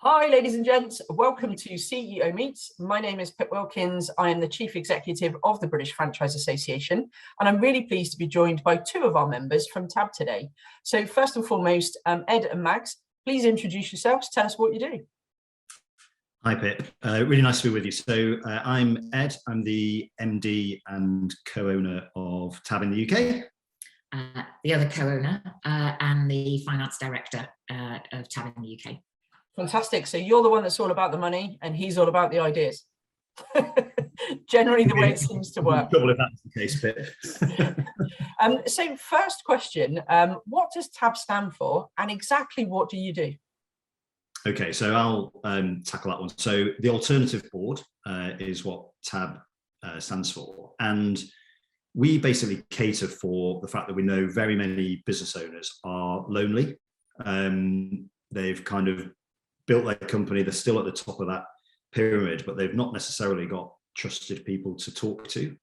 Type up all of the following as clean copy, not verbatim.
Hi, ladies and gents. Welcome to CEO Meets. My name is Pip Wilkins. I am the Chief Executive of the British Franchise Association, and I'm really pleased to be joined by two of our members from TAB today. So first and foremost, Ed and Mags, please introduce yourselves. Tell us what you do. Hi, Pip. Really nice to be with you. So I'm Ed. I'm the MD and co-owner of TAB in the UK. The other co-owner and the finance director of TAB in the UK. Fantastic. So you're the one that's all about the money and he's all about the ideas. Generally the way it seems to work. Trouble if that's the case, Pip. So first question, what does TAB stand for and exactly what do you do? Okay, so I'll tackle that one. So the Alternative Board is what TAB stands for. And we basically cater for the fact that we know very many business owners are lonely. They've kind of built their company, they're still at the top of that pyramid, but they've not necessarily got trusted people to talk to.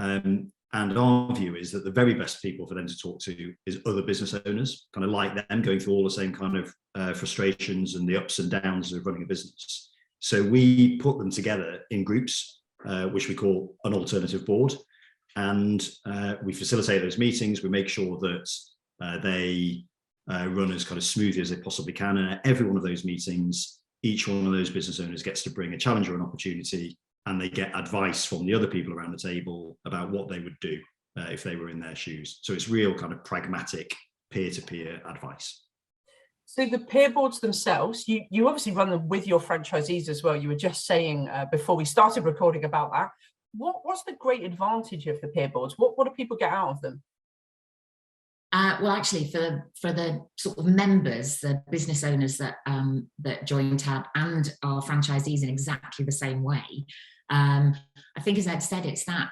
And our view is that the very best people for them to talk to is other business owners, kind of like them, going through all the same kind of frustrations and the ups and downs of running a business. So we put them together in groups, which we call an alternative board. And we facilitate those meetings. We make sure that they run as kind of smoothly as they possibly can. And at every one of those meetings, each one of those business owners gets to bring a challenge or an opportunity, and they get advice from the other people around the table about what they would do if they were in their shoes. So it's real kind of pragmatic peer-to-peer advice. So the peer boards themselves, you obviously run them with your franchisees as well. You were just saying before we started recording about that. What's the great advantage of the peer boards? What do people get out of them? Well, actually, for the sort of members, the business owners that join TAB and our franchisees in exactly the same way, I think, as Ed said, it's that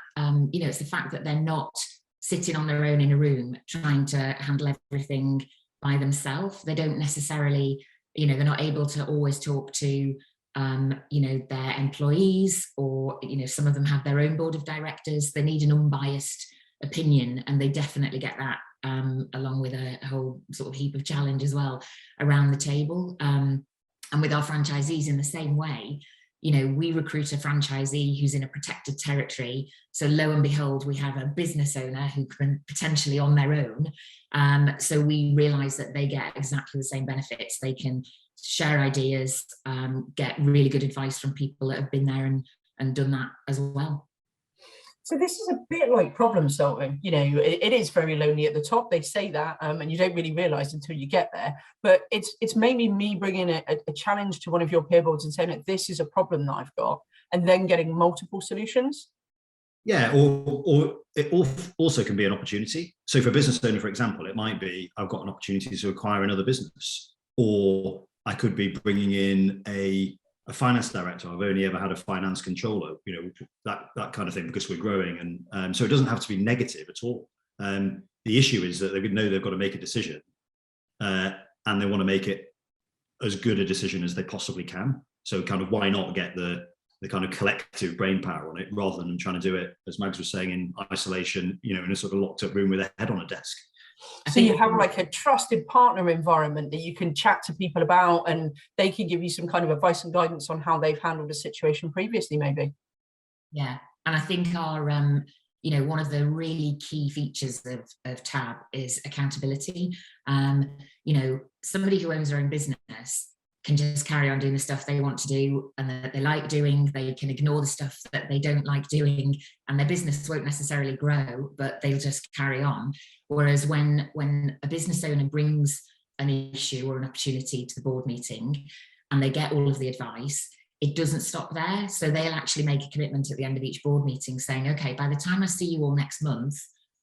it's the fact that they're not sitting on their own in a room trying to handle everything by themselves. They don't necessarily, they're not able to always talk to their employees, or some of them have their own board of directors. They need an unbiased opinion, and they definitely get that. Along with a whole sort of heap of challenge as well around the table. And with our franchisees in the same way, we recruit a franchisee who's in a protected territory. So lo and behold, we have a business owner who can potentially on their own. So we realise that they get exactly the same benefits. They can share ideas, get really good advice from people that have been there and done that as well. So this is a bit like problem solving. It is very lonely at the top. They say that, and you don't really realise until you get there. But it's mainly me bringing a challenge to one of your peer boards and saying that this is a problem that I've got, and then getting multiple solutions. Yeah, or it also can be an opportunity. So for a business owner, for example, it might be I've got an opportunity to acquire another business, or I could be bringing in a finance director. I've only ever had a finance controller, that kind of thing, because we're growing. And so it doesn't have to be negative at all. The issue is that they know they've got to make a decision and they want to make it as good a decision as they possibly can. So kind of why not get the kind of collective brain power on it rather than trying to do it, as Mags was saying, in isolation, in a sort of locked up room with a head on a desk. So you have like a trusted partner environment that you can chat to people about, and they can give you some kind of advice and guidance on how they've handled a situation previously, maybe. Yeah, and I think our, one of the really key features of TAB is accountability. Somebody who owns their own business can just carry on doing the stuff they want to do and that they like doing. They can ignore the stuff that they don't like doing, and their business won't necessarily grow, but they'll just carry on. Whereas when a business owner brings an issue or an opportunity to the board meeting and they get all of the advice, it doesn't stop there. So they'll actually make a commitment at the end of each board meeting saying, okay, by the time I see you all next month,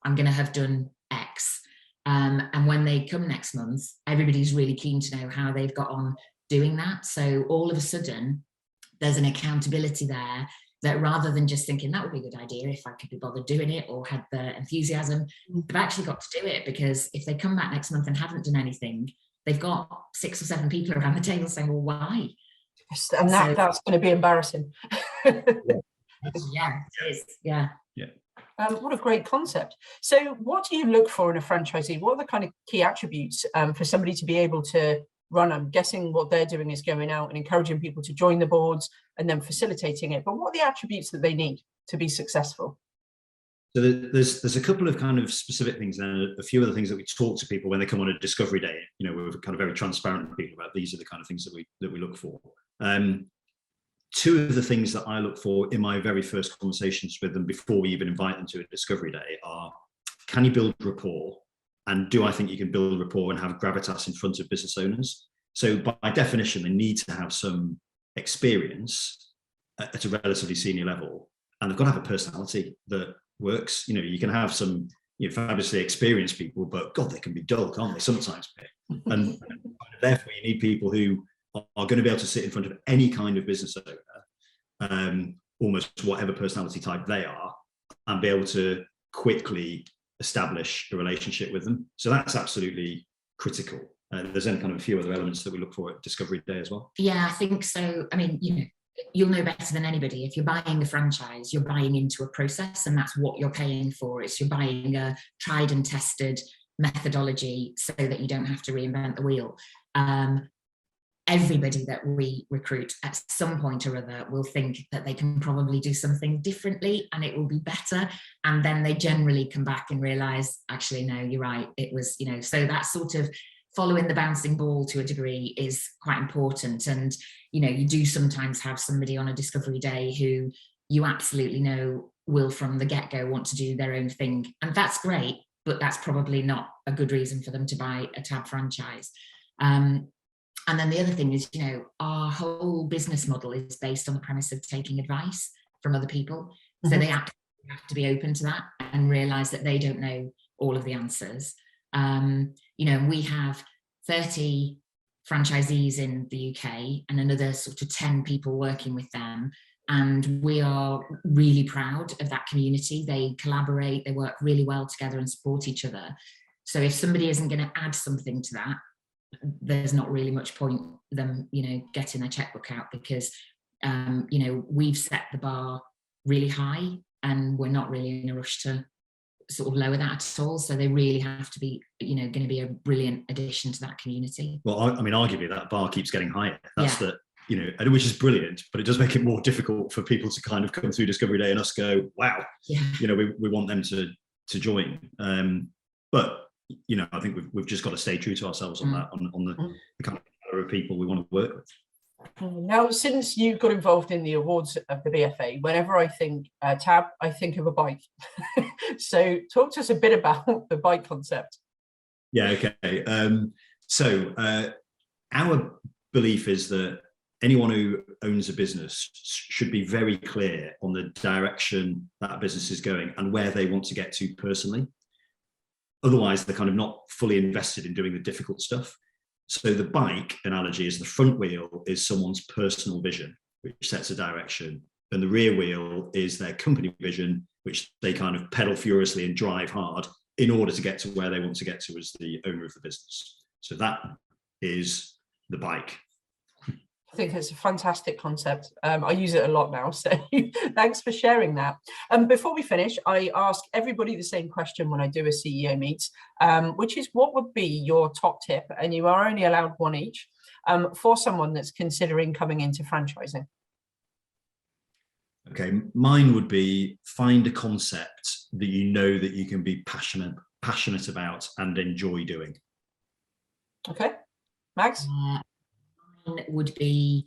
I'm going to have done X. And when they come next month, everybody's really keen to know how they've got on doing that. So all of a sudden, there's an accountability there that rather than just thinking that would be a good idea if I could be bothered doing it or had the enthusiasm, they've actually got to do it, because if they come back next month and haven't done anything, they've got 6 or 7 people around the table saying, well, why? And that's going to be embarrassing. Yeah, it is. Yeah. What a great concept. So what do you look for in a franchisee? What are the kind of key attributes for somebody to be able to run. I'm guessing what they're doing is going out and encouraging people to join the boards and then facilitating it. But what are the attributes that they need to be successful? So there's a couple of kind of specific things and a few other things that we talk to people when they come on a discovery day. You know, we're kind of very transparent with people about these are the kind of things that we look for. Two of the things that I look for in my very first conversations with them before we even invite them to a discovery day are, can you build rapport? And do I think you can build rapport and have gravitas in front of business owners? So by definition, they need to have some experience at a relatively senior level, and they've got to have a personality that works. You know, you can have some fabulously experienced people, but God, they can be dull, can't they, sometimes? And therefore, you need people who are going to be able to sit in front of any kind of business owner, almost whatever personality type they are, and be able to quickly establish a relationship with them. So that's absolutely critical. There's then kind of a few other elements that we look for at Discovery Day as well. Yeah, I think so. I mean, you'll know better than anybody. If you're buying a franchise, you're buying into a process, and that's what you're paying for. It's you're buying a tried and tested methodology so that you don't have to reinvent the wheel. Everybody that we recruit at some point or other will think that they can probably do something differently and it will be better. And then they generally come back and realize, actually, no, you're right. It was, so that sort of following the bouncing ball to a degree is quite important. And, you do sometimes have somebody on a discovery day who you absolutely know will from the get-go want to do their own thing. And that's great, but that's probably not a good reason for them to buy a TAB franchise. And then the other thing is, our whole business model is based on the premise of taking advice from other people. Mm-hmm. So they have to be open to that and realize that they don't know all of the answers. We have 30 franchisees in the UK and another sort of 10 people working with them. And we are really proud of that community. They collaborate, they work really well together and support each other. So if somebody isn't going to add something to that, there's not really much point them, getting their checkbook out, because, we've set the bar really high and we're not really in a rush to sort of lower that at all. So they really have to be, going to be a brilliant addition to that community. Well, I mean, arguably that bar keeps getting higher. That's and which is brilliant, but it does make it more difficult for people to kind of come through Discovery Day and us go, wow, we want them to join. But I think we've just got to stay true to ourselves on that, on the kind of people we want to work with. Now, since you got involved in the awards of the BFA, whenever I think TAB, I think of a bike. So talk to us a bit about the bike concept. Yeah, okay. So our belief is that anyone who owns a business should be very clear on the direction that business is going and where they want to get to personally. Otherwise, they're kind of not fully invested in doing the difficult stuff. So the bike analogy is the front wheel is someone's personal vision, which sets a direction. And the rear wheel is their company vision, which they kind of pedal furiously and drive hard in order to get to where they want to get to as the owner of the business. So that is the bike. I think it's a fantastic concept. I use it a lot now, so thanks for sharing that. Before we finish, I ask everybody the same question when I do a CEO meet, which is, what would be your top tip, and you are only allowed one each, for someone that's considering coming into franchising? Okay, mine would be, find a concept that you know that you can be passionate about and enjoy doing. Okay, Max? Would be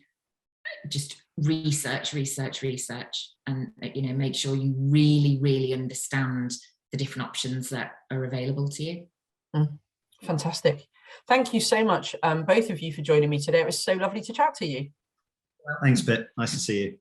just research and make sure you really understand the different options that are available to you. Fantastic. Thank you so much, both of you, for joining me today. It was so lovely to chat to you. Thanks, Pip. Nice to see you.